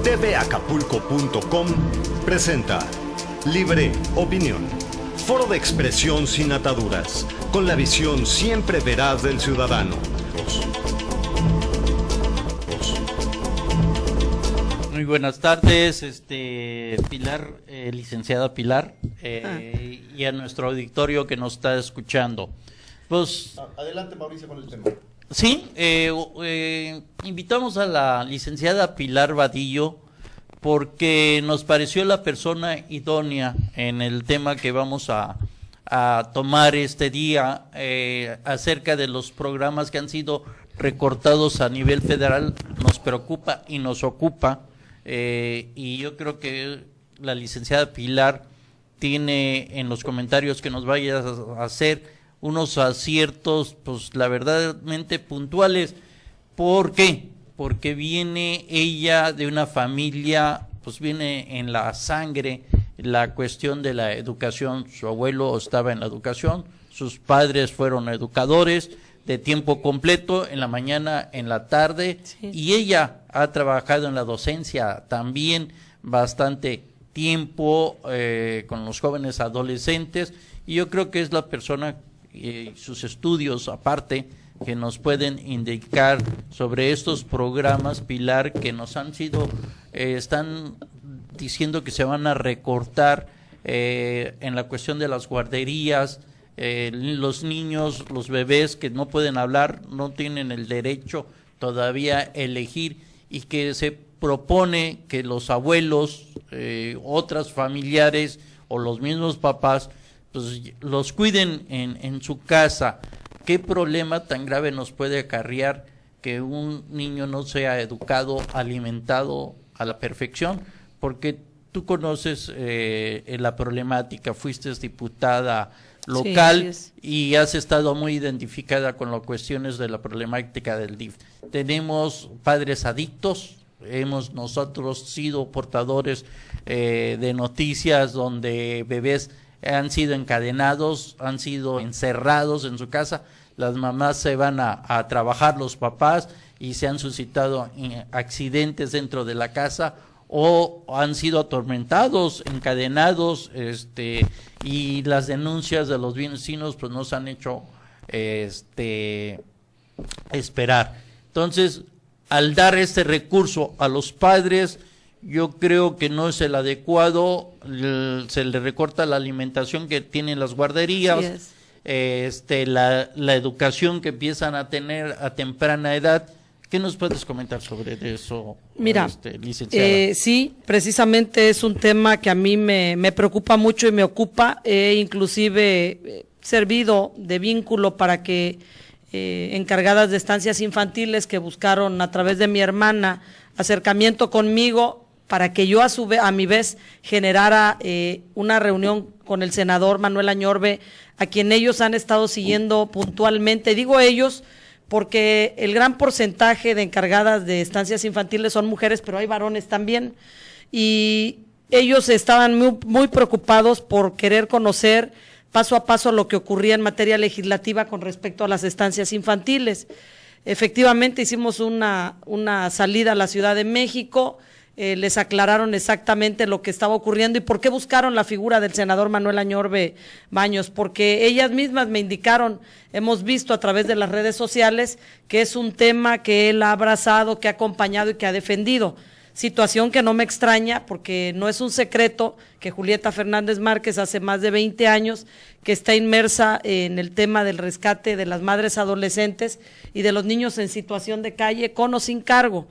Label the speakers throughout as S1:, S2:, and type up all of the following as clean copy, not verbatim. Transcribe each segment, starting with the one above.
S1: tvacapulco.com presenta Libre Opinión, foro de expresión sin ataduras, con la visión siempre veraz del ciudadano.
S2: Muy buenas tardes, Pilar, licenciada Pilar, y a nuestro auditorio que nos está escuchando. Pues,
S3: adelante, Mauricio, con el tema.
S2: Sí, invitamos a la licenciada Pilar Vadillo porque nos pareció la persona idónea en el tema que vamos a tomar este día, acerca de los programas que han sido recortados a nivel federal. Nos preocupa y nos ocupa, y yo creo que la licenciada Pilar tiene en los comentarios que nos vaya a hacer unos aciertos, pues la verdaderamente puntuales. ¿Por qué? Porque viene ella de una familia, pues viene en la sangre la cuestión de la educación. Su abuelo estaba en la educación, sus padres fueron educadores de tiempo completo, en la mañana, en la tarde, sí. Y ella ha trabajado en la docencia también bastante tiempo, con los jóvenes adolescentes, y yo creo que es la persona y sus estudios aparte que nos pueden indicar sobre estos programas, Pilar, que nos han sido, están diciendo que se van a recortar en la cuestión de las guarderías, los niños, los bebés que no pueden hablar, no tienen el derecho todavía a elegir, y que se propone que los abuelos, otras familiares o los mismos papás, pues los cuiden en su casa. ¿Qué problema tan grave nos puede acarrear que un niño no sea educado, alimentado a la perfección? Porque tú conoces la problemática, fuiste diputada local, sí, y has estado muy identificada con las cuestiones de la problemática del DIF. Tenemos padres adictos, hemos nosotros sido portadores de noticias donde bebés han sido encadenados, han sido encerrados en su casa, las mamás se van a trabajar, los papás, y se han suscitado accidentes dentro de la casa, o han sido atormentados, encadenados, y las denuncias de los vecinos pues nos han hecho esperar. Entonces, al dar este recurso a los padres, yo creo que no es el adecuado. Se le recorta la alimentación que tienen las guarderías, la educación que empiezan a tener a temprana edad. ¿Qué nos puedes comentar sobre eso?
S4: Mira,
S2: licenciada?
S4: Sí, precisamente es un tema que a mí me preocupa mucho y me ocupa. He inclusive servido de vínculo para que encargadas de estancias infantiles que buscaron a través de mi hermana acercamiento conmigo, para que yo a mi vez generara una reunión con el senador Manuel Añorbe, a quien ellos han estado siguiendo puntualmente. Digo ellos porque el gran porcentaje de encargadas de estancias infantiles son mujeres, pero hay varones también, y ellos estaban muy preocupados por querer conocer paso a paso lo que ocurría en materia legislativa con respecto a las estancias infantiles. Efectivamente hicimos una salida a la Ciudad de México. Les aclararon exactamente lo que estaba ocurriendo y por qué buscaron la figura del senador Manuel Añorbe Baños, porque ellas mismas me indicaron, hemos visto a través de las redes sociales, que es un tema que él ha abrazado, que ha acompañado y que ha defendido. Situación que no me extraña, porque no es un secreto que Julieta Fernández Márquez hace más de 20 años que está inmersa en el tema del rescate de las madres adolescentes y de los niños en situación de calle, con o sin cargo.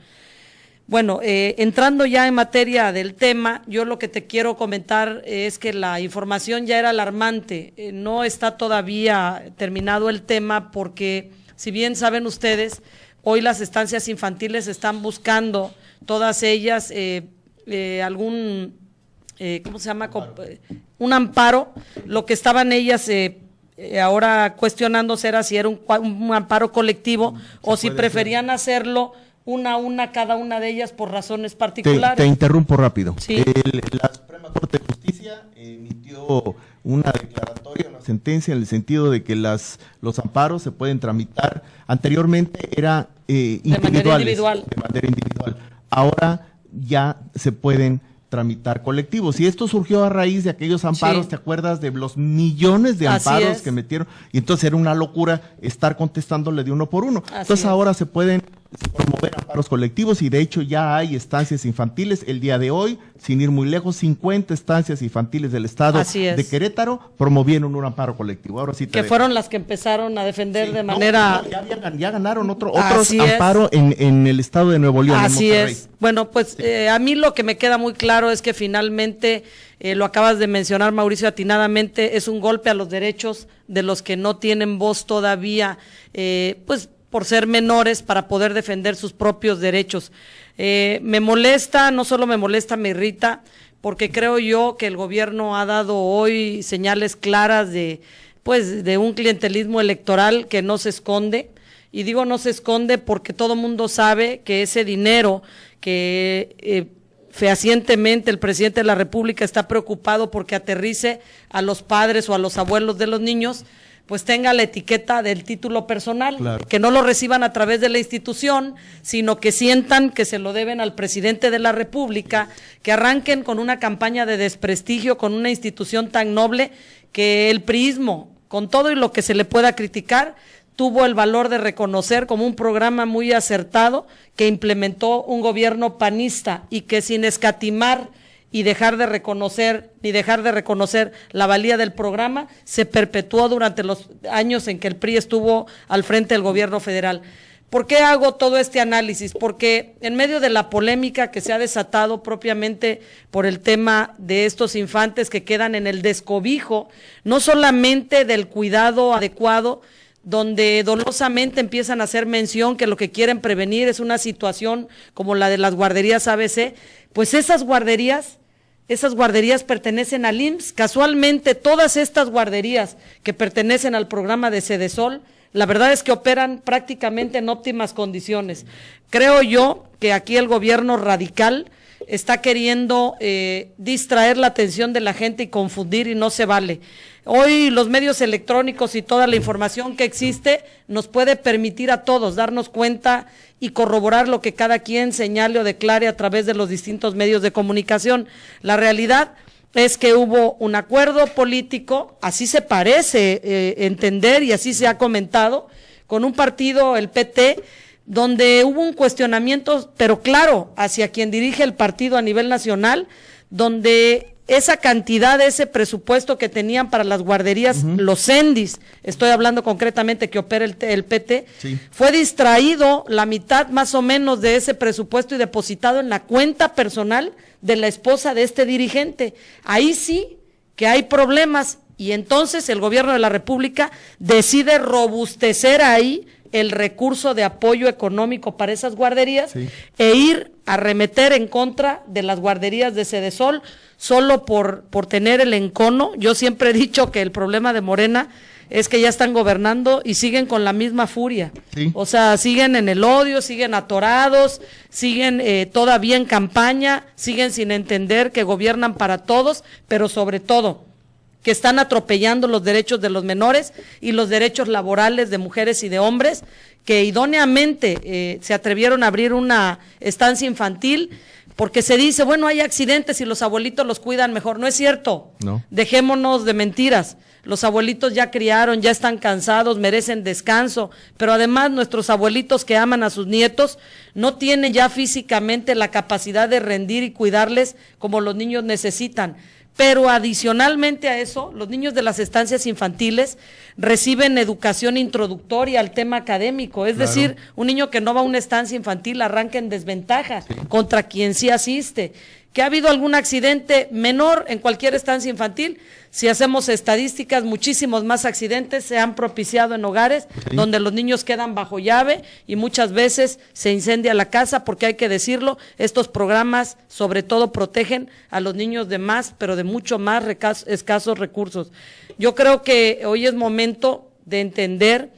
S4: Bueno, entrando ya en materia del tema, yo lo que te quiero comentar es que la información ya era alarmante. No está todavía terminado el tema porque, si bien saben ustedes, hoy las estancias infantiles están buscando, todas ellas, algún, ¿cómo se llama? Un amparo. Lo que estaban ellas ahora cuestionándose era si era un amparo colectivo o si preferían hacerlo una a una, cada una de ellas por razones particulares.
S3: Te interrumpo rápido.
S4: Sí.
S3: La Suprema Corte de Justicia emitió una declaratoria, una sentencia en el sentido de que los amparos se pueden tramitar. Anteriormente era de manera individual. Ahora ya se pueden tramitar colectivos. Y esto surgió a raíz de aquellos amparos,
S4: Sí.
S3: ¿te acuerdas de los millones de
S4: Así
S3: amparos
S4: es.
S3: que metieron? Y entonces era una locura estar contestándole de uno por uno.
S4: Así
S3: Entonces
S4: es.
S3: ahora se pueden promover amparos colectivos y de hecho ya hay estancias infantiles. El día de hoy, sin ir muy lejos, 50 estancias infantiles del estado
S4: Así es.
S3: de Querétaro promovieron un amparo colectivo. Ahora sí te
S4: Que
S3: dejo.
S4: fueron las que empezaron a defender
S3: Sí,
S4: de
S3: no,
S4: manera...
S3: no, ya ganaron otros
S4: Así es.
S3: amparos en el estado de Nuevo León, en
S4: Así
S3: Monterrey.
S4: es. Bueno, pues a mí lo que me queda muy claro es que finalmente, lo acabas de mencionar, Mauricio, atinadamente, es un golpe a los derechos de los que no tienen voz todavía, pues por ser menores, para poder defender sus propios derechos. Me molesta, no solo me molesta, me irrita, porque creo yo que el gobierno ha dado hoy señales claras de un clientelismo electoral que no se esconde. Y digo no se esconde porque todo mundo sabe que ese dinero que fehacientemente el presidente de la República está preocupado porque aterrice a los padres o a los abuelos de los niños, pues tenga la etiqueta del título personal,
S3: Claro.
S4: que no lo reciban a través de la institución, sino que sientan que se lo deben al presidente de la República, que arranquen con una campaña de desprestigio con una institución tan noble que el priismo, con todo y lo que se le pueda criticar, tuvo el valor de reconocer como un programa muy acertado que implementó un gobierno panista y que sin escatimar y dejar de reconocer la valía del programa, se perpetuó durante los años en que el PRI estuvo al frente del gobierno federal. ¿Por qué hago todo este análisis? Porque en medio de la polémica que se ha desatado propiamente por el tema de estos infantes que quedan en el descobijo, no solamente del cuidado adecuado, donde dolosamente empiezan a hacer mención que lo que quieren prevenir es una situación como la de las guarderías ABC, pues esas guarderías pertenecen al IMSS. Casualmente todas estas guarderías que pertenecen al programa de Sedesol, la verdad es que operan prácticamente en óptimas condiciones. Creo yo que aquí el gobierno radical está queriendo distraer la atención de la gente y confundir, y no se vale. Hoy los medios electrónicos y toda la información que existe nos puede permitir a todos darnos cuenta y corroborar lo que cada quien señale o declare a través de los distintos medios de comunicación. La realidad es que hubo un acuerdo político, así se parece entender y así se ha comentado, con un partido, el PT, donde hubo un cuestionamiento, pero claro, hacia quien dirige el partido a nivel nacional, donde esa cantidad, ese presupuesto que tenían para las guarderías, los CENDIS, estoy hablando concretamente que opera el PT,
S3: Sí.
S4: fue distraído la mitad más o menos de ese presupuesto y depositado en la cuenta personal de la esposa de este dirigente. Ahí sí que hay problemas, y entonces el gobierno de la República decide robustecer ahí el recurso de apoyo económico para esas guarderías,
S3: Sí.
S4: e ir a arremeter en contra de las guarderías de Sedesol solo por tener el encono. Yo siempre he dicho que el problema de Morena es que ya están gobernando y siguen con la misma furia.
S3: Sí.
S4: O sea, siguen en el odio, siguen atorados, siguen todavía en campaña, siguen sin entender que gobiernan para todos, pero sobre todo que están atropellando los derechos de los menores y los derechos laborales de mujeres y de hombres que idóneamente se atrevieron a abrir una estancia infantil porque se dice, bueno, hay accidentes y los abuelitos los cuidan mejor. No es cierto.
S3: No.
S4: Dejémonos de mentiras. Los abuelitos ya criaron, ya están cansados, merecen descanso, pero además nuestros abuelitos que aman a sus nietos no tienen ya físicamente la capacidad de rendir y cuidarles como los niños necesitan. Pero adicionalmente a eso, los niños de las estancias infantiles reciben educación introductoria al tema académico, es
S3: Claro.
S4: decir, un niño que no va a una estancia infantil arranca en desventaja contra quien sí asiste. ¿Que ha habido algún accidente menor en cualquier estancia infantil? Si hacemos estadísticas, muchísimos más accidentes se han propiciado en hogares donde los niños quedan bajo llave y muchas veces se incendia la casa, porque hay que decirlo, estos programas sobre todo protegen a los niños de más, pero de mucho más escasos recursos. Yo creo que hoy es momento de entender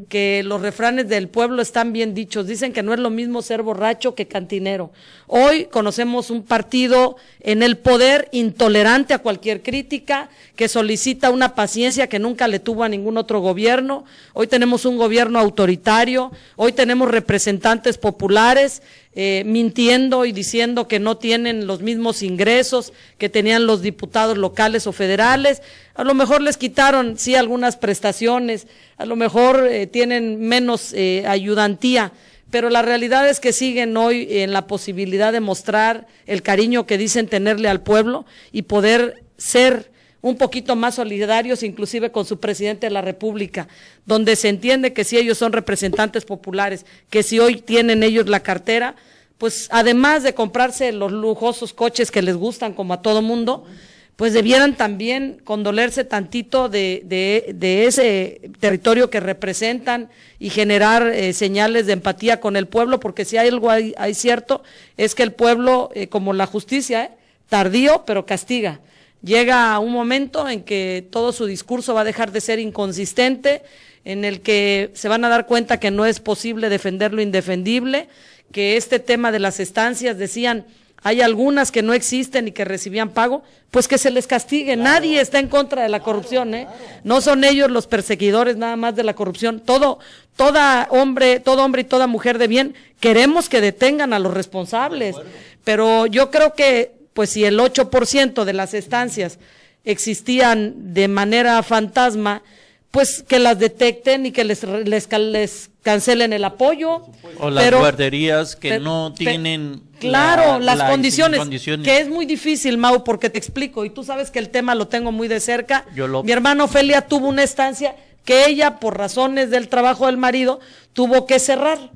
S4: que los refranes del pueblo están bien dichos. Dicen que no es lo mismo ser borracho que cantinero. Hoy conocemos un partido en el poder intolerante a cualquier crítica, que solicita una paciencia que nunca le tuvo a ningún otro gobierno. Hoy tenemos un gobierno autoritario, hoy tenemos representantes populares mintiendo y diciendo que no tienen los mismos ingresos que tenían los diputados locales o federales. A lo mejor les quitaron, sí, algunas prestaciones, a lo mejor tienen menos ayudantía, pero la realidad es que siguen hoy en la posibilidad de mostrar el cariño que dicen tenerle al pueblo y poder ser un poquito más solidarios, inclusive con su presidente de la República, donde se entiende que si ellos son representantes populares, que si hoy tienen ellos la cartera, pues además de comprarse los lujosos coches que les gustan como a todo mundo, pues debieran también condolerse tantito de ese territorio que representan y generar señales de empatía con el pueblo, porque si hay algo hay cierto, es que el pueblo, como la justicia, tardío pero castiga. Llega un momento en que todo su discurso va a dejar de ser inconsistente, en el que se van a dar cuenta que no es posible defender lo indefendible, que este tema de las estancias, decían, hay algunas que no existen y que recibían pago, pues que se les castigue. Claro. Nadie está en contra de la corrupción, ¿eh? Claro. No son ellos los perseguidores nada más de la corrupción. Todo hombre y toda mujer de bien queremos que detengan a los responsables, pero yo creo que pues si el 8% de las estancias existían de manera fantasma, pues que las detecten y que les cancelen el apoyo.
S2: O las guarderías que no tienen
S4: las condiciones, que es muy difícil, Mau, porque te explico, y tú sabes que el tema lo tengo muy de cerca. Mi hermana Ofelia tuvo una estancia que ella, por razones del trabajo del marido, tuvo que cerrar.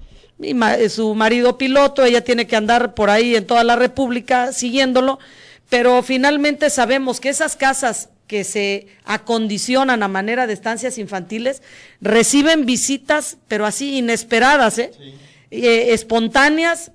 S4: Su marido piloto, ella tiene que andar por ahí en toda la República siguiéndolo, pero finalmente sabemos que esas casas que se acondicionan a manera de estancias infantiles reciben visitas, pero así inesperadas, sí. Espontáneas,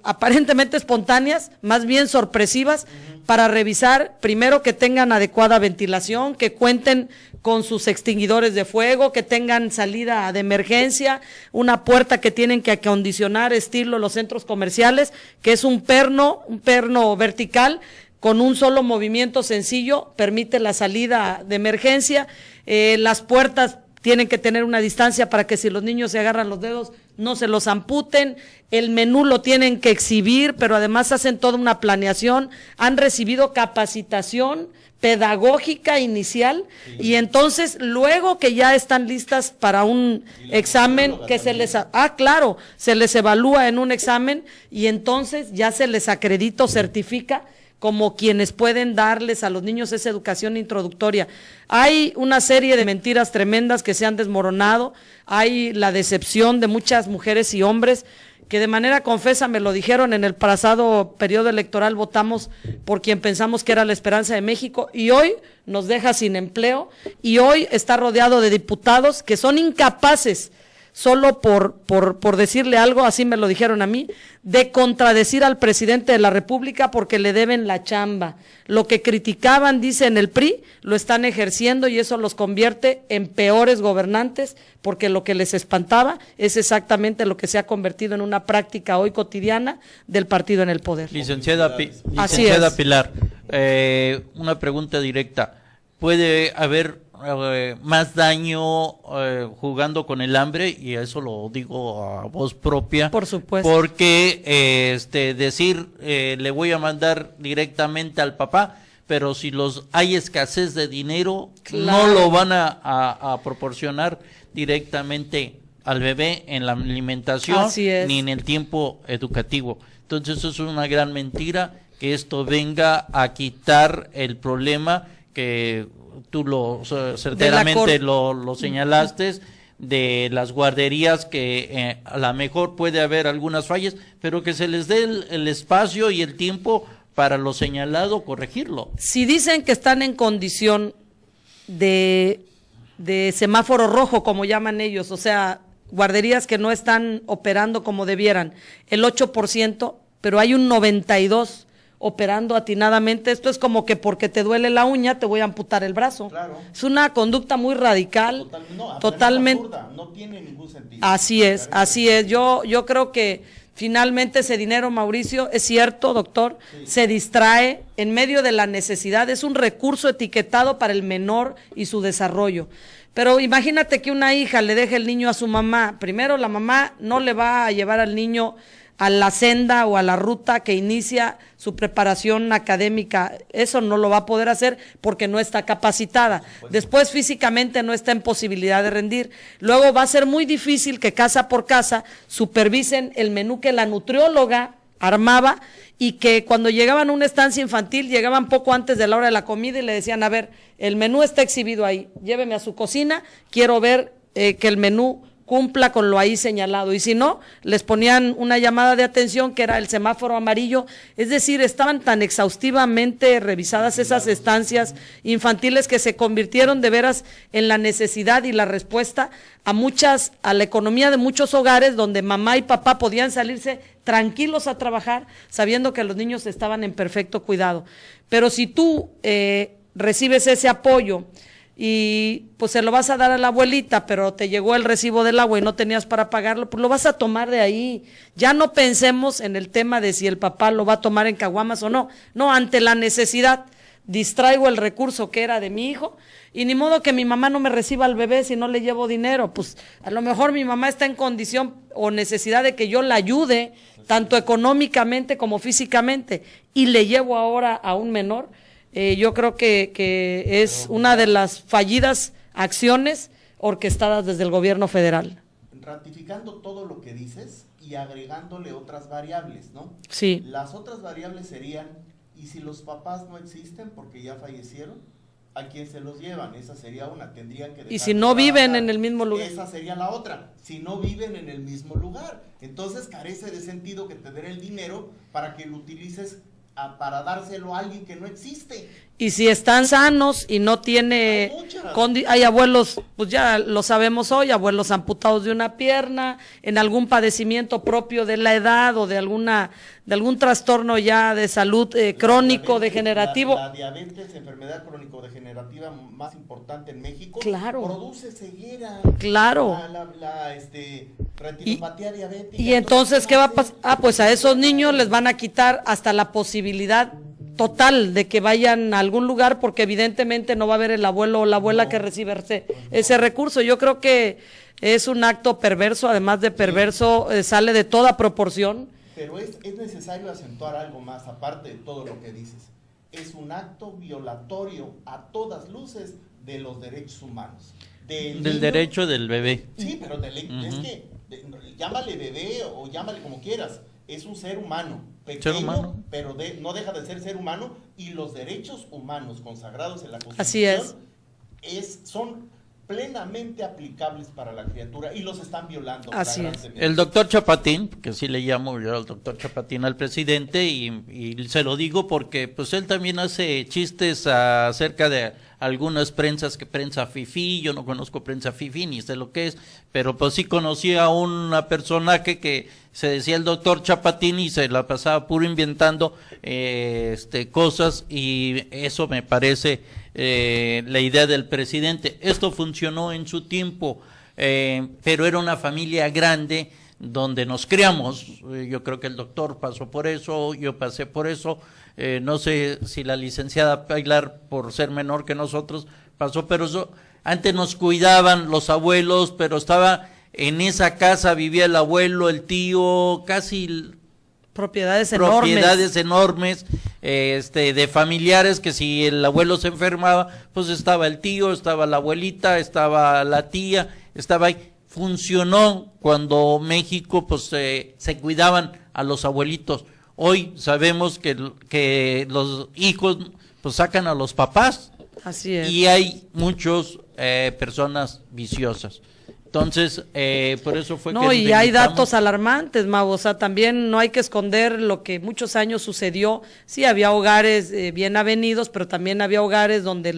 S4: aparentemente espontáneas, más bien sorpresivas, para revisar primero que tengan adecuada ventilación, que cuenten con sus extinguidores de fuego, que tengan salida de emergencia, una puerta que tienen que acondicionar estilo los centros comerciales, que es un perno vertical, con un solo movimiento sencillo, permite la salida de emergencia. Las puertas tienen que tener una distancia para que si los niños se agarran los dedos no se los amputen. El menú lo tienen que exhibir, pero además hacen toda una planeación. Han recibido capacitación pedagógica inicial, y entonces luego que ya están listas para un examen que se les se les evalúa en un examen y entonces ya se les acredita o certifica como quienes pueden darles a los niños esa educación introductoria. Hay una serie de mentiras tremendas que se han desmoronado, hay la decepción de muchas mujeres y hombres que de manera confesa me lo dijeron: en el pasado periodo electoral votamos por quien pensamos que era la esperanza de México, y hoy nos deja sin empleo, y hoy está rodeado de diputados que son incapaces, solo por decirle algo, así me lo dijeron a mí, de contradecir al presidente de la República porque le deben la chamba. Lo que criticaban, dice, en el PRI, lo están ejerciendo, y eso los convierte en peores gobernantes, porque lo que les espantaba es exactamente lo que se ha convertido en una práctica hoy cotidiana del partido en el poder.
S2: Licenciada Pilar, una pregunta directa. ¿Puede haber más daño jugando con el hambre? Y eso lo digo a voz propia.
S4: Por supuesto.
S2: Porque decir le voy a mandar directamente al papá, pero si hay escasez de dinero, claro, no lo van a proporcionar directamente al bebé en la alimentación ni en el tiempo educativo. Entonces eso es una gran mentira, que esto venga a quitar el problema que tú certeramente lo señalaste, de las guarderías, que a lo mejor puede haber algunas fallas, pero que se les dé el espacio y el tiempo para lo señalado corregirlo.
S4: Si dicen que están en condición de semáforo rojo, como llaman ellos, o sea, guarderías que no están operando como debieran, el 8%, pero hay un 92% operando atinadamente. Esto es como que porque te duele la uña te voy a amputar el brazo. Claro. Es una conducta muy radical, totalmente absurda, no tiene ningún sentido. Así es. Yo creo que finalmente ese dinero, Mauricio, es cierto, doctor, sí, se distrae en medio de la necesidad, es un recurso etiquetado para el menor y su desarrollo. Pero imagínate que una hija le deje el niño a su mamá. Primero, la mamá no le va a llevar al niño a la senda o a la ruta que inicia su preparación académica. Eso no lo va a poder hacer porque no está capacitada. Después físicamente no está en posibilidad de rendir. Luego va a ser muy difícil que casa por casa supervisen el menú que la nutrióloga armaba y que cuando llegaban a una estancia infantil llegaban poco antes de la hora de la comida y le decían, a ver, el menú está exhibido ahí, lléveme a su cocina, quiero ver que el menú cumpla con lo ahí señalado, y si no, les ponían una llamada de atención que era el semáforo amarillo. Es decir, estaban tan exhaustivamente revisadas esas estancias infantiles que se convirtieron de veras en la necesidad y la respuesta a la economía de muchos hogares donde mamá y papá podían salirse tranquilos a trabajar sabiendo que los niños estaban en perfecto cuidado. Pero si tú recibes ese apoyo y pues se lo vas a dar a la abuelita, pero te llegó el recibo del agua y no tenías para pagarlo, pues lo vas a tomar de ahí. Ya no pensemos en el tema de si el papá lo va a tomar en caguamas o no. No, ante la necesidad, distraigo el recurso que era de mi hijo, y ni modo que mi mamá no me reciba al bebé si no le llevo dinero. Pues a lo mejor mi mamá está en condición o necesidad de que yo la ayude, tanto económicamente como físicamente, y le llevo ahora a un menor. Yo creo que es una de las fallidas acciones orquestadas desde el gobierno federal.
S3: Ratificando todo lo que dices y agregándole otras variables, ¿no?
S4: Sí.
S3: Las otras variables serían, ¿y si los papás no existen porque ya fallecieron? ¿A quién se los llevan? Esa sería una, tendrían que...
S4: Y si no viven en el mismo lugar.
S3: Esa sería la otra, si no viven en el mismo lugar. Entonces carece de sentido que te den el dinero para que lo utilices para dárselo a alguien que no existe.
S4: Y si están sanos y no tiene... Hay abuelos, pues ya lo sabemos hoy, abuelos amputados de una pierna, en algún padecimiento propio de la edad o de algún trastorno ya de salud crónico, degenerativo.
S3: La diabetes, enfermedad crónico-degenerativa más importante en México,
S4: claro,
S3: produce ceguera.
S4: Claro.
S3: La retinopatía diabética.
S4: Y entonces, ¿qué va a pasar? Pues a esos niños les van a quitar hasta la posibilidad total de que vayan a algún lugar, porque evidentemente no va a haber el abuelo o la abuela que reciba ese recurso. Yo creo que es un acto perverso, además de perverso, sale de toda proporción.
S3: Pero es necesario acentuar algo más, aparte de todo lo que dices. Es un acto violatorio a todas luces de los derechos humanos.
S2: Del derecho del bebé.
S3: Sí, pero es que, llámale bebé o llámale como quieras, es un ser humano, pequeño, pero no deja de ser humano, y los derechos humanos consagrados en la Constitución son plenamente aplicables para la criatura y los están violando.
S4: Así es.
S2: El doctor Chapatín, que sí le llamo yo al doctor Chapatín al presidente, y se lo digo porque pues él también hace chistes acerca de algunas prensas, que prensa fifí. Yo no conozco prensa fifí ni sé lo que es, pero pues sí conocí a una personaje que se decía el doctor Chapatín y se la pasaba puro inventando cosas, y eso me parece la idea del presidente. Esto funcionó en su tiempo, pero era una familia grande donde nos criamos. Yo creo que el doctor pasó por eso, yo pasé por eso, no sé si la licenciada Pilar, por ser menor que nosotros, pasó, pero eso, antes nos cuidaban los abuelos, pero estaba en esa casa, vivía el abuelo, el tío, casi... Propiedades enormes, de familiares, que si el abuelo se enfermaba, pues estaba el tío, estaba la abuelita, estaba la tía, estaba ahí. Funcionó cuando México, pues se cuidaban a los abuelitos. Hoy sabemos que los hijos pues sacan a los papás.
S4: Así es.
S2: Y hay muchas personas viciosas. Entonces, por eso fue
S4: que... y hay datos alarmantes, Mau, o sea, también no hay que esconder lo que muchos años sucedió. Sí, había hogares bien avenidos, pero también había hogares donde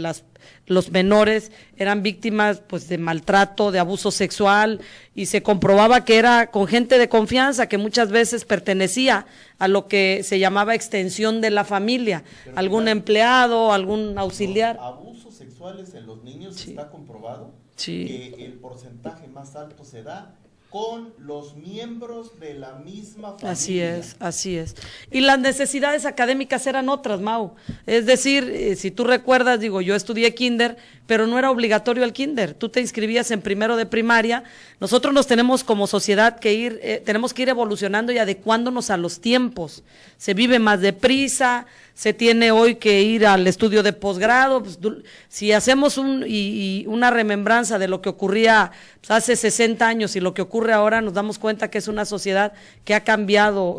S4: los menores eran víctimas pues de maltrato, de abuso sexual, y se comprobaba que era con gente de confianza, que muchas veces pertenecía a lo que se llamaba extensión de la familia, pero algún empleado, algún auxiliar.
S3: Los abusos sexuales en los niños está comprobado.
S4: Sí.
S3: Que el porcentaje más alto se da con los miembros de la misma familia.
S4: Así es, así es. Y las necesidades académicas eran otras, Mau. Es decir, si tú recuerdas, digo, yo estudié kinder, pero no era obligatorio el kinder. Tú te inscribías en primero de primaria. Nosotros nos tenemos como sociedad que ir, tenemos que ir evolucionando y adecuándonos a los tiempos. Se vive más deprisa, se tiene hoy que ir al estudio de posgrado. Pues, si hacemos una remembranza de lo que ocurría pues, hace 60 años y lo que ocurre ahora, nos damos cuenta que es una sociedad que ha cambiado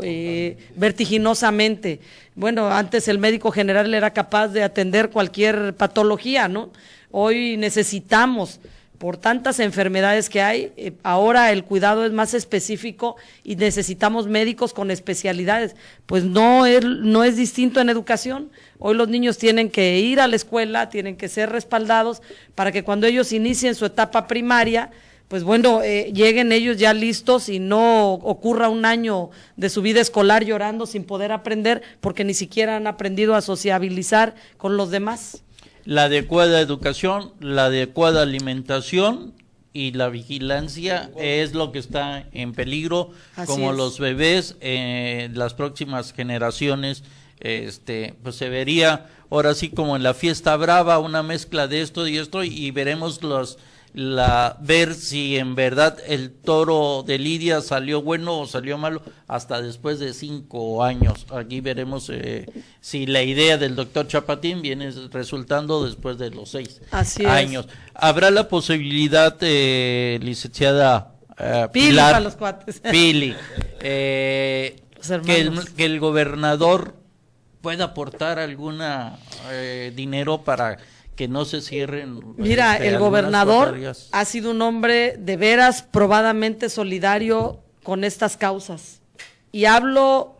S4: vertiginosamente. Bueno, antes el médico general era capaz de atender cualquier patología, ¿no? Hoy necesitamos, por tantas enfermedades que hay, ahora el cuidado es más específico y necesitamos médicos con especialidades. Pues no es distinto en educación. Hoy los niños tienen que ir a la escuela, tienen que ser respaldados para que cuando ellos inicien su etapa primaria, pues bueno, lleguen ellos ya listos y no ocurra un año de su vida escolar llorando sin poder aprender porque ni siquiera han aprendido a sociabilizar con los demás.
S2: La adecuada educación, la adecuada alimentación y la vigilancia es lo que está en peligro,
S4: Así
S2: como
S4: es.
S2: los bebés, las próximas generaciones, pues se vería ahora sí como en la fiesta brava, una mezcla de esto y veremos ver si en verdad el toro de Lidia salió bueno o salió malo hasta después de 5 años. Aquí veremos si la idea del doctor Chapatín viene resultando después de los 6 años. ¿Habrá la posibilidad, licenciada
S4: Pili
S2: Pilar,
S4: para los cuates.
S2: Pili, que el gobernador pueda aportar alguna dinero para que no se cierren?
S4: Mira, el gobernador ha sido un hombre de veras probadamente solidario con estas causas. Y hablo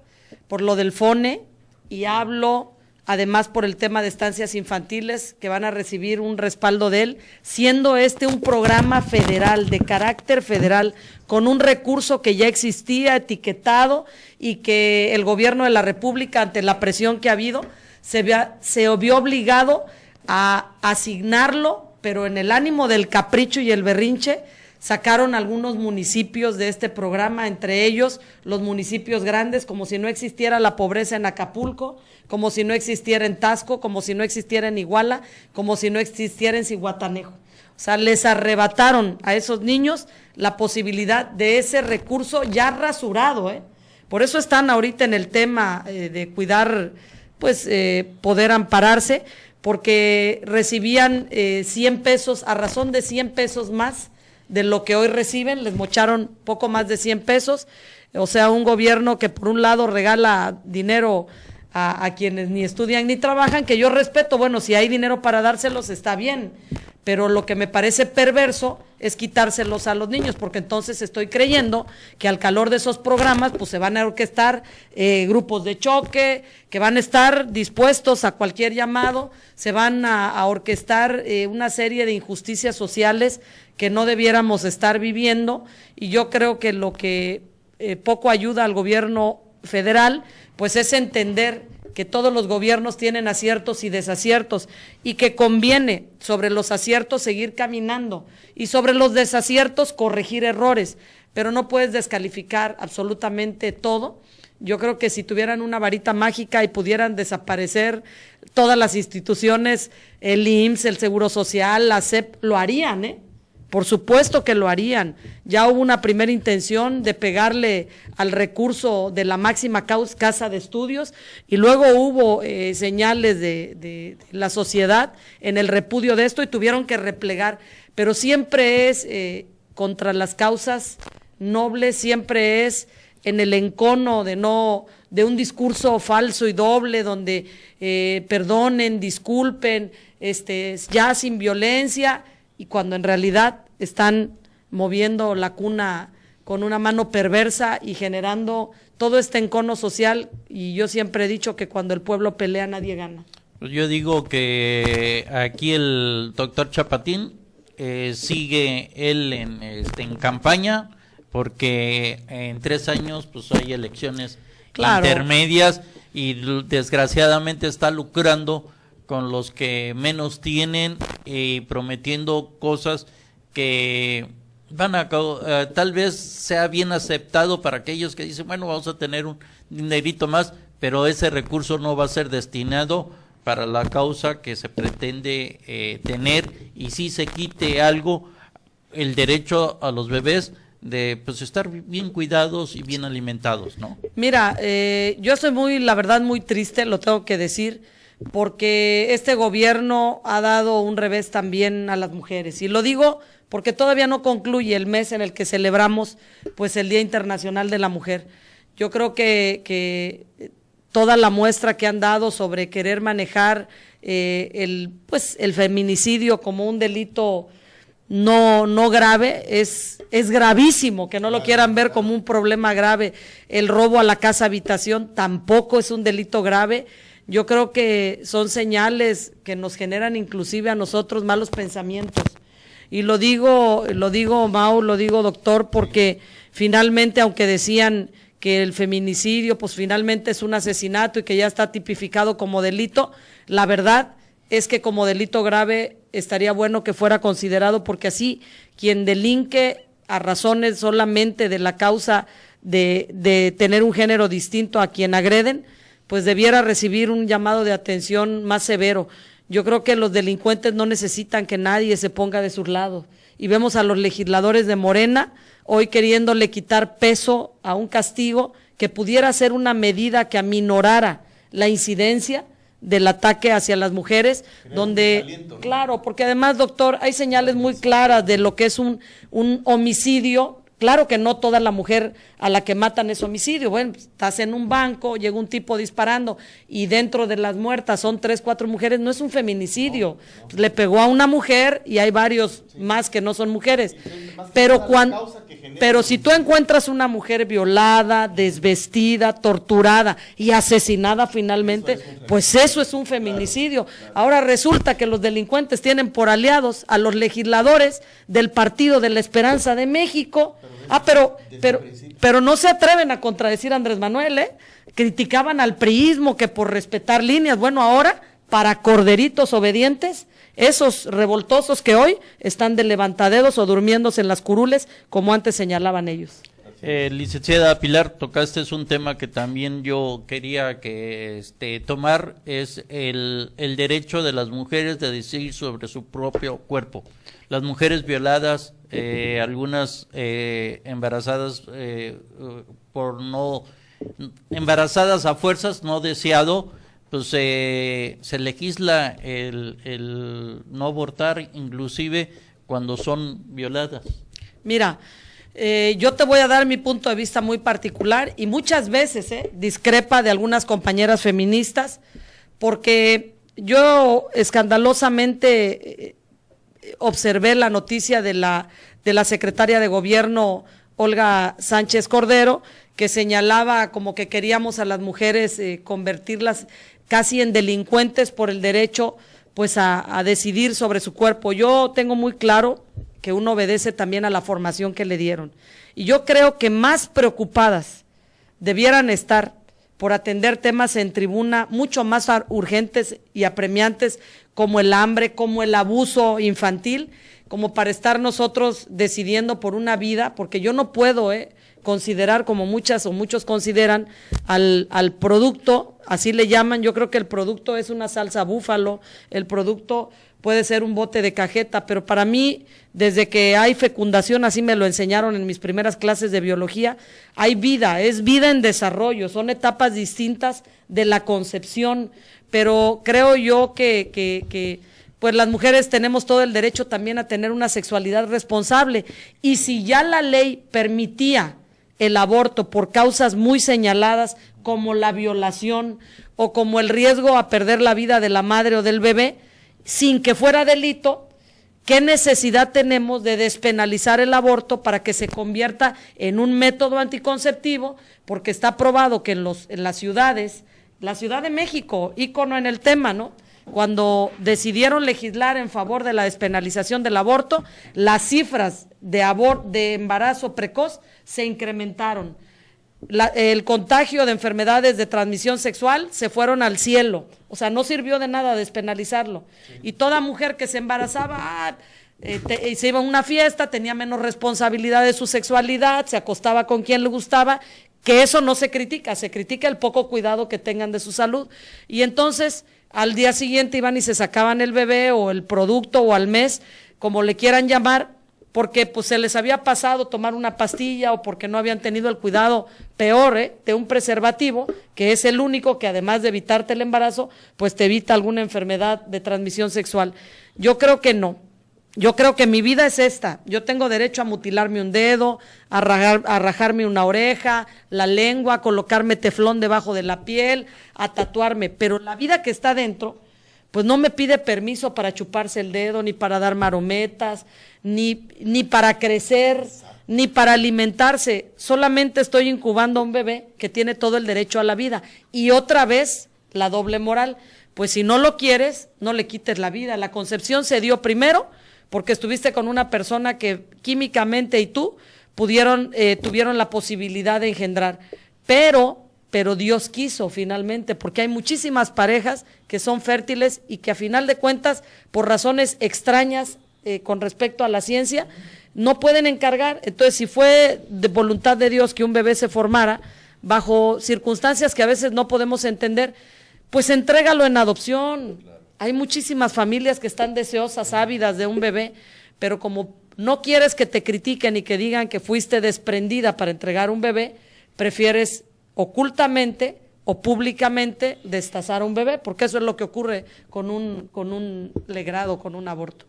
S4: por lo del FONE y hablo además por el tema de estancias infantiles que van a recibir un respaldo de él, siendo un programa federal, de carácter federal, con un recurso que ya existía etiquetado y que el gobierno de la República, ante la presión que ha habido, se vio obligado a asignarlo, pero en el ánimo del capricho y el berrinche, sacaron algunos municipios de este programa, entre ellos los municipios grandes, como si no existiera la pobreza en Acapulco, como si no existiera en Taxco, como si no existiera en Iguala, como si no existiera en Zihuatanejo. O sea, les arrebataron a esos niños la posibilidad de ese recurso ya rasurado, Por eso están ahorita en el tema de cuidar, pues, poder ampararse, porque recibían 100 pesos, a razón de 100 pesos más de lo que hoy reciben, les mocharon poco más de 100 pesos, o sea, un gobierno que por un lado regala dinero a quienes ni estudian ni trabajan, que yo respeto, bueno, si hay dinero para dárselos está bien, pero lo que me parece perverso es quitárselos a los niños, porque entonces estoy creyendo que al calor de esos programas pues se van a orquestar grupos de choque, que van a estar dispuestos a cualquier llamado, se van a orquestar una serie de injusticias sociales que no debiéramos estar viviendo, y yo creo que lo que poco ayuda al gobierno federal pues es entender que todos los gobiernos tienen aciertos y desaciertos y que conviene sobre los aciertos seguir caminando y sobre los desaciertos corregir errores, pero no puedes descalificar absolutamente todo. Yo creo que si tuvieran una varita mágica y pudieran desaparecer todas las instituciones, el IMSS, el Seguro Social, la SEP, lo harían, Por supuesto que lo harían. Ya hubo una primera intención de pegarle al recurso de la máxima casa de estudios y luego hubo señales de la sociedad en el repudio de esto y tuvieron que replegar. Pero siempre es contra las causas nobles, siempre es en el encono de un discurso falso y doble donde perdonen, disculpen, ya sin violencia, y cuando en realidad están moviendo la cuna con una mano perversa y generando todo este encono social, y yo siempre he dicho que cuando el pueblo pelea nadie gana.
S2: Pues yo digo que aquí el doctor Chapatín sigue él en campaña, porque en 3 años pues hay elecciones intermedias y desgraciadamente está lucrando con los que menos tienen y prometiendo cosas que tal vez sea bien aceptado para aquellos que dicen, bueno, vamos a tener un dinerito más, pero ese recurso no va a ser destinado para la causa que se pretende tener, y si se quite algo, el derecho a los bebés de pues estar bien cuidados y bien alimentados, ¿no?
S4: Mira, yo estoy la verdad muy triste, lo tengo que decir, porque este gobierno ha dado un revés también a las mujeres, y lo digo porque todavía no concluye el mes en el que celebramos pues el Día Internacional de la Mujer. Yo creo que toda la muestra que han dado sobre querer manejar el feminicidio como un delito no grave, es gravísimo que no lo quieran ver como un problema grave. El robo a la casa habitación tampoco es un delito grave. Yo creo que son señales que nos generan inclusive a nosotros malos pensamientos. Y lo digo Mau, lo digo doctor, porque finalmente, aunque decían que el feminicidio pues finalmente es un asesinato y que ya está tipificado como delito, la verdad es que como delito grave estaría bueno que fuera considerado, porque así quien delinque a razones solamente de la causa de tener un género distinto a quien agreden, pues debiera recibir un llamado de atención más severo. Yo creo que los delincuentes no necesitan que nadie se ponga de su lado, y vemos a los legisladores de Morena hoy queriéndole quitar peso a un castigo que pudiera ser una medida que aminorara la incidencia del ataque hacia las mujeres, donde, aliento, ¿no? Claro, porque además, doctor, hay señales muy claras de lo que es un homicidio. Claro que no toda la mujer a la que matan es homicidio. Bueno, estás en un banco, llega un tipo disparando y dentro de las muertas son 3, 4 mujeres, no es un feminicidio. No. Le pegó a una mujer y hay varios más que no son mujeres. Pero si tú encuentras una mujer violada, desvestida, torturada y asesinada finalmente, pues eso es un feminicidio. Ahora resulta que los delincuentes tienen por aliados a los legisladores del Partido de la Esperanza de México. Pero no se atreven a contradecir a Andrés Manuel, criticaban al priismo que por respetar líneas. Bueno, ahora para corderitos obedientes, esos revoltosos que hoy están de levantadedos o durmiéndose en las curules, como antes señalaban ellos.
S2: Licenciada Pilar, tocaste un tema que también yo quería tomar, es el derecho de las mujeres de decidir sobre su propio cuerpo. Las mujeres violadas, algunas embarazadas embarazadas a fuerzas, no deseado, pues se legisla el no abortar, inclusive cuando son violadas.
S4: Mira, yo te voy a dar mi punto de vista muy particular y muchas veces discrepa de algunas compañeras feministas, porque yo escandalosamente observé la noticia de la secretaria de Gobierno, Olga Sánchez Cordero, que señalaba como que queríamos a las mujeres convertirlas casi en delincuentes por el derecho pues a decidir sobre su cuerpo. Yo tengo muy claro que uno obedece también a la formación que le dieron. Y yo creo que más preocupadas debieran estar por atender temas en tribuna mucho más urgentes y apremiantes como el hambre, como el abuso infantil, como para estar nosotros decidiendo por una vida, porque yo no puedo considerar, como muchas o muchos consideran, al producto, así le llaman. Yo creo que el producto es una salsa búfalo, el producto puede ser un bote de cajeta, pero para mí, desde que hay fecundación, así me lo enseñaron en mis primeras clases de biología, hay vida, es vida en desarrollo, son etapas distintas de la concepción, pero creo yo que pues las mujeres tenemos todo el derecho también a tener una sexualidad responsable, y si ya la ley permitía el aborto por causas muy señaladas, como la violación o como el riesgo a perder la vida de la madre o del bebé, sin que fuera delito, ¿qué necesidad tenemos de despenalizar el aborto para que se convierta en un método anticonceptivo? Porque está probado que en las ciudades, la Ciudad de México, ícono en el tema, ¿no?, cuando decidieron legislar en favor de la despenalización del aborto, las cifras de embarazo precoz se incrementaron. El contagio de enfermedades de transmisión sexual se fueron al cielo. O sea, no sirvió de nada despenalizarlo. Y toda mujer que se embarazaba, y se iba a una fiesta, tenía menos responsabilidad de su sexualidad, se acostaba con quien le gustaba, que eso no se critica el poco cuidado que tengan de su salud. Y entonces al día siguiente iban y se sacaban el bebé o el producto o al mes, como le quieran llamar, porque pues se les había pasado tomar una pastilla o porque no habían tenido el cuidado peor de un preservativo, que es el único que además de evitarte el embarazo, pues te evita alguna enfermedad de transmisión sexual. Yo creo que no. Yo creo que mi vida es esta. Yo tengo derecho a mutilarme un dedo, a rajarme una oreja, la lengua, a colocarme teflón debajo de la piel, a tatuarme, pero la vida que está dentro, pues no me pide permiso para chuparse el dedo, ni para dar marometas, ni para crecer, ni para alimentarse. Solamente estoy incubando a un bebé que tiene todo el derecho a la vida. Y otra vez, la doble moral. Pues si no lo quieres, no le quites la vida. La concepción se dio primero porque estuviste con una persona que químicamente y tú tuvieron la posibilidad de engendrar. Pero Dios quiso finalmente, porque hay muchísimas parejas que son fértiles y que a final de cuentas, por razones extrañas con respecto a la ciencia, no pueden encargar. Entonces, si fue de voluntad de Dios que un bebé se formara bajo circunstancias que a veces no podemos entender, pues entrégalo en adopción. Hay muchísimas familias que están deseosas, ávidas de un bebé, pero como no quieres que te critiquen y que digan que fuiste desprendida para entregar un bebé, prefieres ocultamente o públicamente destazar a un bebé, porque eso es lo que ocurre con un legrado, con un aborto.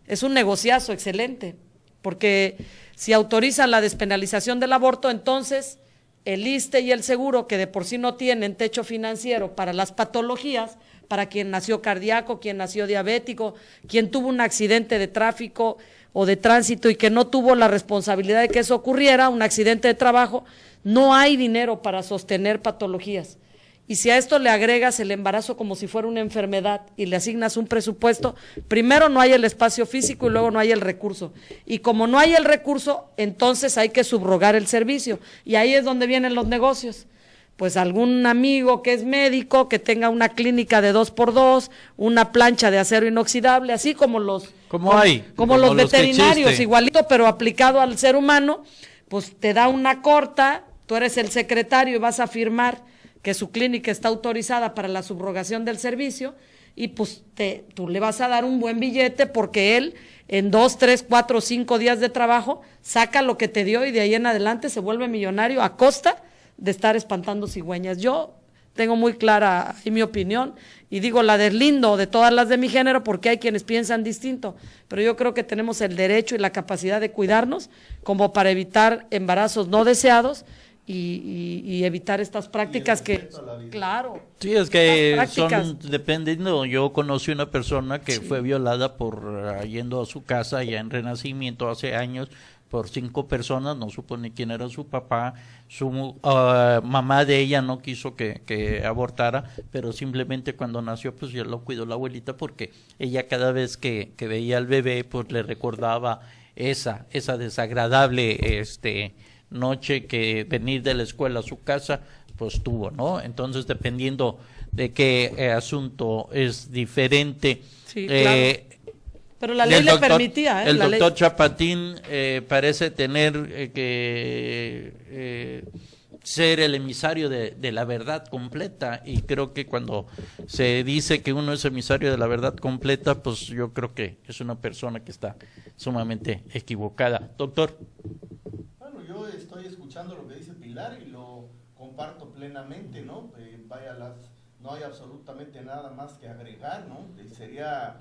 S4: Es un negociazo excelente, porque si autorizan la despenalización del aborto, entonces el ISSSTE y el seguro, que de por sí no tienen techo financiero para las patologías, para quien nació cardíaco, quien nació diabético, quien tuvo un accidente de tráfico o de tránsito y que no tuvo la responsabilidad de que eso ocurriera, un accidente de trabajo, no hay dinero para sostener patologías. Y si a esto le agregas el embarazo como si fuera una enfermedad y le asignas un presupuesto, primero no hay el espacio físico y luego no hay el recurso. Y como no hay el recurso, entonces hay que subrogar el servicio. Y ahí es donde vienen los negocios. Pues algún amigo que es médico, que tenga una clínica de 2x2, una plancha de acero inoxidable, así como los veterinarios, igualito, pero aplicado al ser humano, pues te da una corta, tú eres el secretario y vas a firmar que su clínica está autorizada para la subrogación del servicio, y pues tú le vas a dar un buen billete porque él en 2, 3, 4, 5 días de trabajo saca lo que te dio y de ahí en adelante se vuelve millonario a costa de estar espantando cigüeñas. Yo tengo muy clara mi opinión y digo la del lindo de todas las de mi género porque hay quienes piensan distinto, pero yo creo que tenemos el derecho y la capacidad de cuidarnos como para evitar embarazos no deseados y evitar estas prácticas que, claro.
S2: Sí, es que son, dependiendo, yo conocí una persona que fue violada por yendo a su casa ya en Renacimiento hace años por 5 personas, no supo ni quién era su papá, su mamá de ella no quiso que abortara, pero simplemente cuando nació pues ya lo cuidó la abuelita porque ella cada vez que veía al bebé pues le recordaba esa desagradable noche que venir de la escuela a su casa pues tuvo, ¿no? Entonces dependiendo de qué asunto es diferente. Sí, claro.
S4: Pero la ley le permitía.
S2: El doctor Chapatín parece tener que ser el emisario de la verdad completa, y creo que cuando se dice que uno es emisario de la verdad completa, pues yo creo que es una persona que está sumamente equivocada. Doctor.
S3: Bueno, yo estoy escuchando lo que dice Pilar y lo comparto plenamente, ¿no? No hay absolutamente nada más que agregar, ¿no? Sería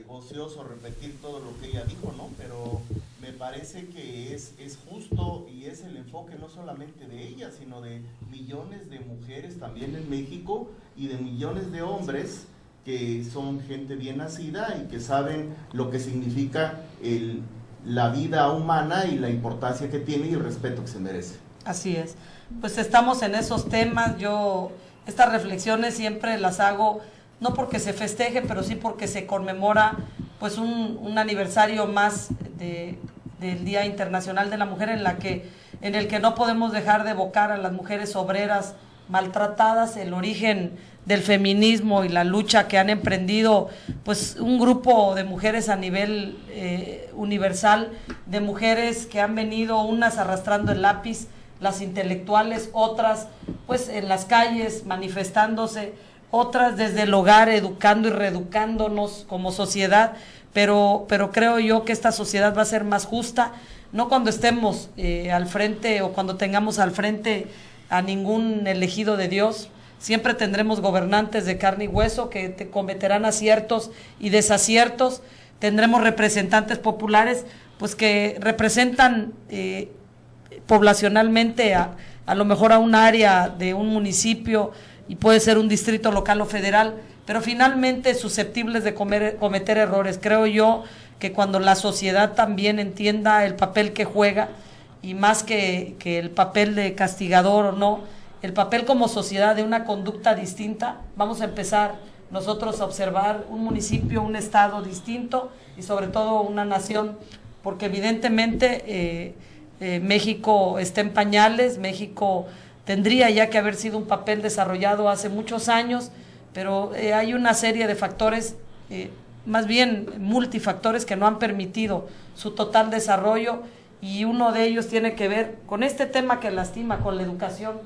S3: ocioso repetir todo lo que ella dijo, ¿no? Pero me parece que es justo y es el enfoque no solamente de ella, sino de millones de mujeres también en México y de millones de hombres que son gente bien nacida y que saben lo que significa la vida humana y la importancia que tiene y el respeto que se merece.
S4: Así es. Pues estamos en esos temas. Estas reflexiones siempre las hago no porque se festeje, pero sí porque se conmemora pues un aniversario más del Día Internacional de la Mujer en el que no podemos dejar de evocar a las mujeres obreras maltratadas, el origen del feminismo y la lucha que han emprendido pues un grupo de mujeres a nivel universal, de mujeres que han venido unas arrastrando el lápiz, las intelectuales, otras pues en las calles manifestándose, otras desde el hogar educando y reeducándonos como sociedad, pero creo yo que esta sociedad va a ser más justa, no cuando estemos al frente o cuando tengamos al frente a ningún elegido de Dios. Siempre tendremos gobernantes de carne y hueso que cometerán aciertos y desaciertos, tendremos representantes populares pues que representan poblacionalmente a lo mejor a un área de un municipio y puede ser un distrito local o federal, pero finalmente susceptibles de cometer errores. Creo yo que cuando la sociedad también entienda el papel que juega, y más que el papel de castigador o no, el papel como sociedad de una conducta distinta, vamos a empezar nosotros a observar un municipio, un estado distinto y sobre todo una nación, porque evidentemente México está en pañales, México tendría ya que haber sido un papel desarrollado hace muchos años, pero hay una serie de factores, más bien multifactores, que no han permitido su total desarrollo, y uno de ellos tiene que ver con este tema que lastima, con la educación,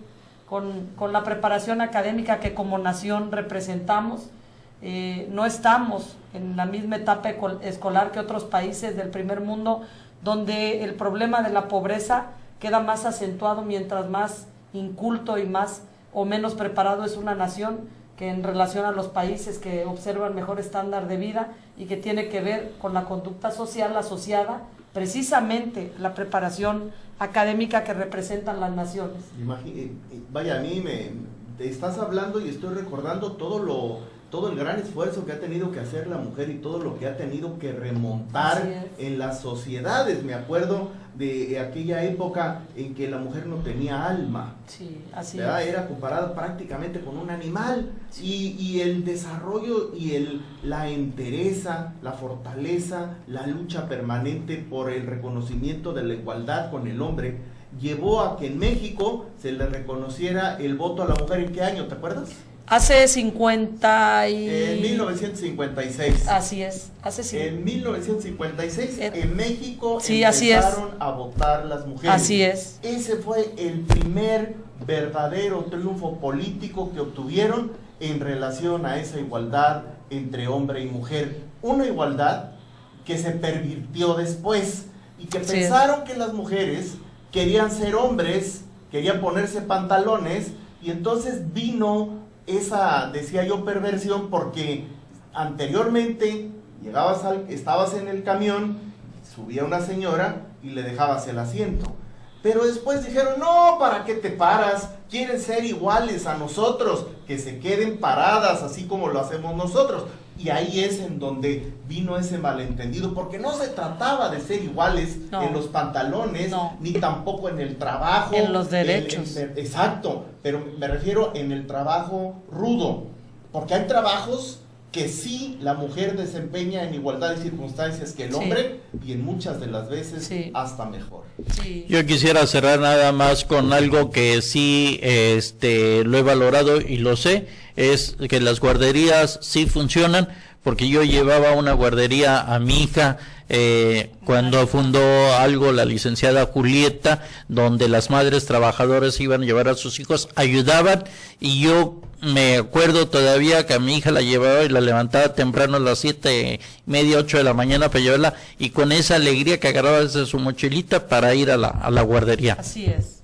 S4: con la preparación académica que como nación representamos. No estamos en la misma etapa escolar que otros países del primer mundo, donde el problema de la pobreza queda más acentuado mientras más inculto y más o menos preparado es una nación, que en relación a los países que observan mejor estándar de vida y que tiene que ver con la conducta social asociada precisamente la preparación académica que representan las naciones.
S3: Vaya, a mí te estás hablando y estoy recordando todo el gran esfuerzo que ha tenido que hacer la mujer y todo lo que ha tenido que remontar en las sociedades. Me acuerdo de aquella época en que la mujer no tenía alma.
S4: Sí, así
S3: ¿verdad? Era comparada prácticamente con un animal. Sí. Y el desarrollo y la entereza, la fortaleza, la lucha permanente por el reconocimiento de la igualdad con el hombre llevó a que en México se le reconociera el voto a la mujer. ¿En qué año? ¿Te acuerdas?
S4: Hace 50 y...
S3: En 1956.
S4: Así es,
S3: En 1956 en México
S4: sí,
S3: empezaron a votar las mujeres.
S4: Así es.
S3: Ese fue el primer verdadero triunfo político que obtuvieron en relación a esa igualdad entre hombre y mujer. Una igualdad que se pervirtió después y que pensaron que las mujeres querían ser hombres, querían ponerse pantalones, y entonces vino esa, decía yo, perversión, porque anteriormente estabas en el camión, subía una señora y le dejabas el asiento, pero después dijeron, no, ¿para qué te paras? Quieren ser iguales a nosotros, que se queden paradas así como lo hacemos nosotros. Y ahí es en donde vino ese malentendido, porque no se trataba de ser iguales en los pantalones, ni tampoco en el trabajo.
S4: En los derechos.
S3: Exacto, pero me refiero en el trabajo rudo, porque hay trabajos que sí la mujer desempeña en igualdad de circunstancias que el hombre, y en muchas de las veces hasta mejor.
S2: Sí. Yo quisiera cerrar nada más con algo que sí lo he valorado y lo sé, es que las guarderías sí funcionan, porque yo llevaba una guardería a mi hija cuando fundó algo la licenciada Julieta, donde las madres trabajadoras iban a llevar a sus hijos, ayudaban, y yo me acuerdo todavía que a mi hija la llevaba y la levantaba temprano a las 7:30, 8 de la mañana para llevarla, y con esa alegría que agarraba desde su mochilita para ir a la guardería.
S4: Así es.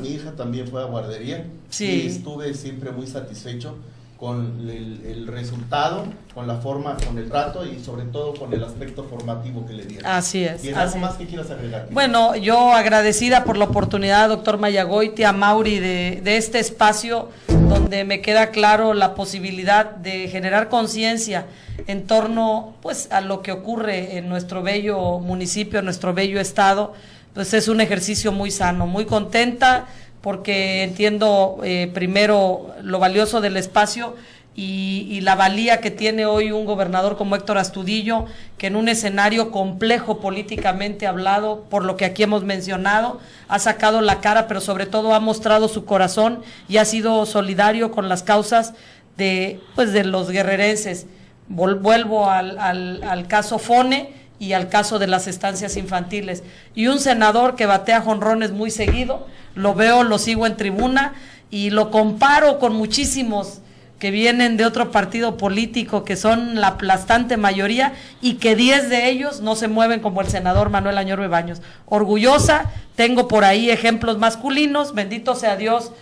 S3: Mi hija también fue a guardería, y estuve siempre muy satisfecho con el resultado, con la forma, con el trato y sobre todo con el aspecto formativo que le dieron.
S4: Así es.
S3: ¿Y algo más que quieras agregar?
S4: Bueno, yo agradecida por la oportunidad, doctor Mayagoiti, a Mauri, de este espacio donde me queda claro la posibilidad de generar conciencia en torno pues a lo que ocurre en nuestro bello municipio, en nuestro bello estado. Pues es un ejercicio muy sano, muy contenta, porque entiendo primero lo valioso del espacio y la valía que tiene hoy un gobernador como Héctor Astudillo, que en un escenario complejo políticamente hablado, por lo que aquí hemos mencionado, ha sacado la cara, pero sobre todo ha mostrado su corazón y ha sido solidario con las causas de los guerrerenses. Vuelvo al caso Fone y al caso de las estancias infantiles. Y un senador que batea jonrones muy seguido, lo sigo en tribuna y lo comparo con muchísimos que vienen de otro partido político, que son la aplastante mayoría, y que 10 de ellos no se mueven como el senador Manuel Añorbe Baños. Orgullosa, tengo por ahí ejemplos masculinos, bendito sea Dios,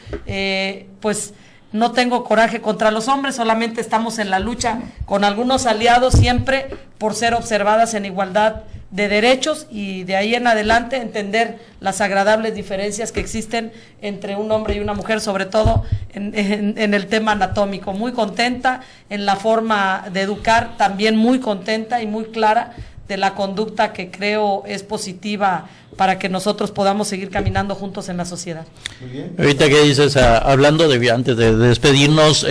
S4: pues no tengo coraje contra los hombres, solamente estamos en la lucha con algunos aliados siempre por ser observadas en igualdad de derechos, y de ahí en adelante entender las agradables diferencias que existen entre un hombre y una mujer, sobre todo en el tema anatómico. Muy contenta en la forma de educar, también muy contenta y muy clara de la conducta que creo es positiva para que nosotros podamos seguir caminando juntos en la sociedad. Muy bien.
S2: Ahorita que dices, hablando antes de despedirnos,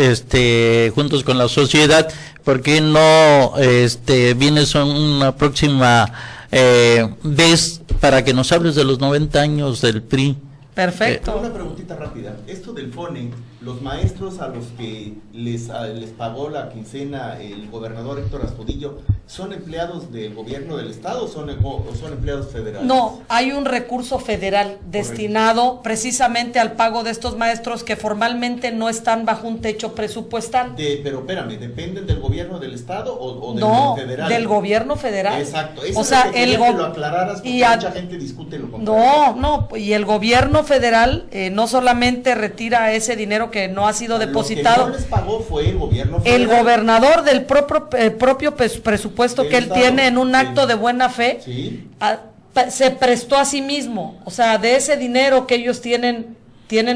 S2: juntos con la sociedad, ¿por qué no vienes a una próxima vez para que nos hables de los 90 años del PRI?
S4: Perfecto.
S3: Una preguntita rápida. Esto del FONE, los maestros a los que les pagó la quincena el gobernador Héctor Astudillo, ¿son empleados del gobierno del estado o son empleados federales?
S4: No, hay un recurso federal destinado precisamente al pago de estos maestros que formalmente no están bajo un techo presupuestal.
S3: Pero espérame, ¿dependen del gobierno del estado o del federal?
S4: Del gobierno federal.
S3: Exacto. Eso
S4: o sea,
S3: es que lo aclararas porque mucha gente discute lo contrario.
S4: Y el gobierno federal no solamente retira ese dinero que no ha sido depositado.
S3: Lo que no les pagó fue el gobierno federal.
S4: El gobernador del propio presupuesto que él tiene en un acto de buena fe, se prestó a sí mismo. O sea, de ese dinero que ellos tienen,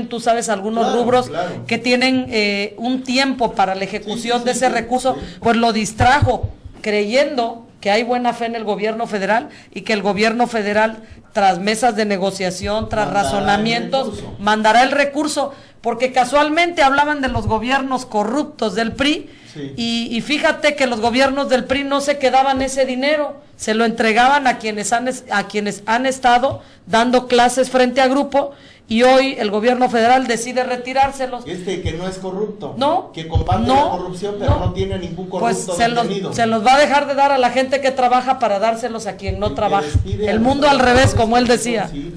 S4: tú sabes, algunos rubros que tienen un tiempo para la ejecución de ese recurso, pues lo distrajo, creyendo que hay buena fe en el gobierno federal y que el gobierno federal, tras mesas de negociación, tras razonamientos, mandará el recurso, porque casualmente hablaban de los gobiernos corruptos del PRI, y fíjate que los gobiernos del PRI no se quedaban ese dinero, se lo entregaban a quienes han estado dando clases frente a grupo, y hoy el gobierno federal decide retirárselos.
S3: Que no es corrupto,
S4: no,
S3: que combate la corrupción, pero no tiene ningún corrupto detenido.
S4: Se los va a dejar de dar a la gente que trabaja para dárselos a quien no trabaja. El mundo al revés, como él decía.
S3: Sí,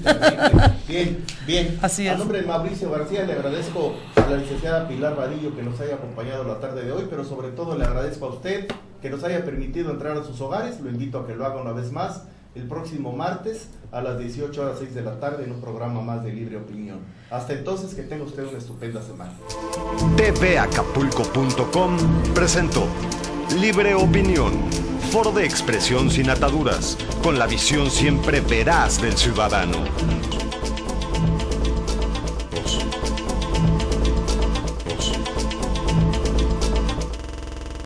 S3: bien.
S4: Así es.
S3: A nombre de Mauricio García le agradezco a la licenciada Pilar Vadillo que nos haya acompañado la tarde de hoy, pero sobre todo le agradezco a usted que nos haya permitido entrar a sus hogares. Lo invito a que lo haga una vez más el próximo martes a las 18:06 de la tarde en un programa más de Libre Opinión. Hasta entonces, que tenga usted una estupenda semana.
S1: tvacapulco.com presentó Libre Opinión, foro de expresión sin ataduras, con la visión siempre veraz del ciudadano.